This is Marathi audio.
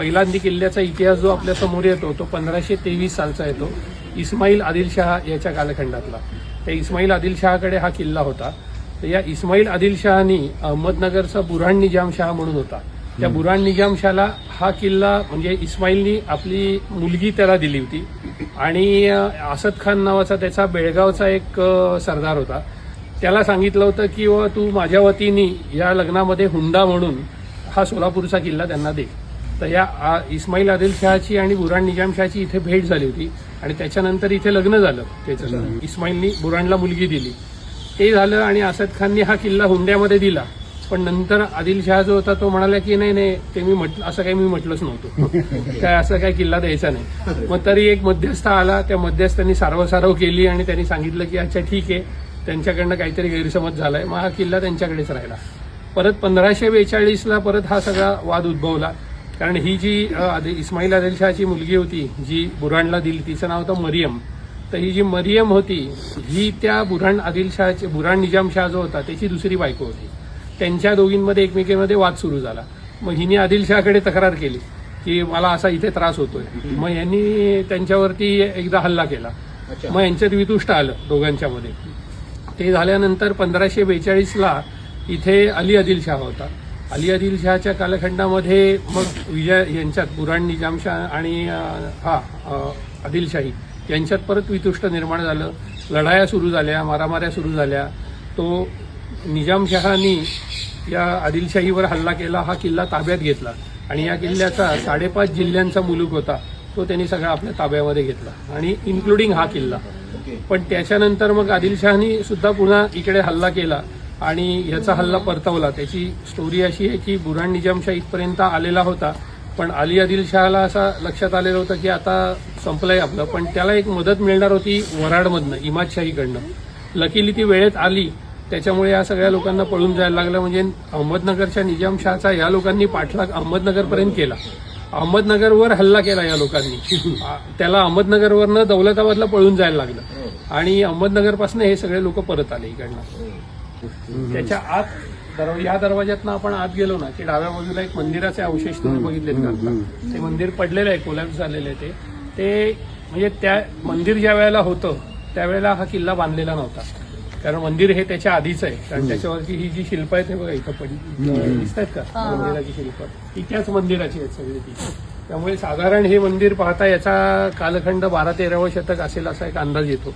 पहिल्यांदा किल्ल्याचा इतिहास जो आपल्या समोर येतो तो 1523 सालचा येतो. इस्माईल आदिलशाह याच्या कालखंडातला. त्या इस्माईल आदिलशहाकडे हा किल्ला होता. तर या इस्माईल आदिलशहानी अहमदनगरचा बुऱ्हाण निजामशाह म्हणून होता. त्या बुऱ्हाण निजामशाहला हा किल्ला म्हणजे इस्माईलनी आपली मुलगी त्याला दिली होती आणि असद खान नावाचा त्याचा बेळगावचा एक सरदार होता. त्याला सांगितलं होतं की तू माझ्या वतीने या लग्नामध्ये हुंडा म्हणून हा सोलापूरचा किल्ला त्यांना दे. तर या इस्माईल आदिलशहाची आणि बुऱ्हाण निजामशाहची इथे भेट झाली होती आणि त्याच्यानंतर इथे लग्न झालं त्याचं. इस्माईलनी बुऱ्हाणला मुलगी दिली, ते झालं आणि असद खाननी हा किल्ला हुंड्यामध्ये दिला. पण नंतर आदिलशहा जो होता तो म्हणाला की नाही ते मी असं काही मी म्हटलंच नव्हतं, काय असं काही किल्ला द्यायचा नाही. मग तरी एक मध्यस्थ आला, त्या मध्यस्थांनी सारवासारव केली आणि त्यांनी सांगितलं की अच्छा ठीक आहे, त्यांच्याकडनं काहीतरी गैरसमज झालाय. मग हा किल्ला त्यांच्याकडेच राहिला. परत 1542ला परत हा सगळा वाद उद्भवला. कारण ही जी इस्माईल आदिलशहाची मुलगी होती जी बुऱ्हाणला दिली, तिचं नाव होतं मरियम. तर ही जी मरियम होती ही त्या बुऱ्हाण निजामशाह जो होता त्याची दुसरी बायको होती. त्यांच्या दोघींमध्ये एकमेकींमध्ये वाद सुरू झाला. मग हिने आदिलशहाकडे तक्रार केली की मला असा इथे त्रास होतोय. मग यांनी त्यांच्यावरती एकदा हल्ला केला. मग यांच्यात वितुष्ट आलं दोघांच्यामध्ये. ते झाल्यानंतर 1542ला इथे अली आदिलशाह होता. अली आदिलशहाच्या कालखंडामध्ये मग यांच्यात बुऱ्हाण निजामशाह आणि आदिलशाही यांच्यात परत वितुष्ट निर्माण झालं. लढाया सुरू झाल्या, मारामाऱ्या सुरू झाल्या. तो निजामशहानी या आदिलशाहीवर हल्ला केला, हा किल्ला ताब्यात घेतला आणि या किल्ल्याचा 5.5 जिल्ह्यांचा मुलूक होता तो त्यांनी सगळा आपल्या ताब्यामध्ये घेतला आणि इन्क्लुडिंग हा किल्ला. पण त्याच्यानंतर मग आदिलशहानी सुद्धा पुन्हा इकडे हल्ला केला आणि याचा हल्ला परतवला. त्याची स्टोरी अशी आहे की बुऱ्हाण निजामशाह इथपर्यंत आलेला होता, पण अली आदिलशहाला असं लक्षात आलेलं होतं की आता संपलंय आपलं. पण त्याला एक मदत मिळणार होती वराडमधनं, इमादशाहीकडनं. लकीली ती वेळेत आली, त्याच्यामुळे या सगळ्या लोकांना पळून जायला लागलं. म्हणजे अहमदनगरच्या निजामशाहचा या लोकांनी पाठलाग अहमदनगरपर्यंत केला. अहमदनगरवर हल्ला केला या लोकांनी. त्याला अहमदनगरवरनं दौलताबादला पळून जायला लागलं आणि अहमदनगरपासून हे सगळे लोक परत आले इकडनं. त्याच्या आत या दरवाज्यातनं आपण आत गेलो ना की डाव्या बाजूला एक मंदिराचे अवशेष तुम्ही बघितलेत का? ते मंदिर पडलेलं आहे, कोलॅप्स झालेलं आहे. ते म्हणजे त्या मंदिर ज्या वेळेला होतं त्यावेळेला हा किल्ला बांधलेला नव्हता. कारण मंदिर हे त्याच्या आधीच आहे. कारण त्याच्यावरती ही जी शिल्प आहेत हे बघा इथं दिसत आहेत का मंदिराची शिल्प, ती त्याच मंदिराची आहेत सगळी ती. त्यामुळे साधारण हे मंदिर पाहता याचा कालखंड 12-13वं शतक असेल असा एक अंदाज येतो.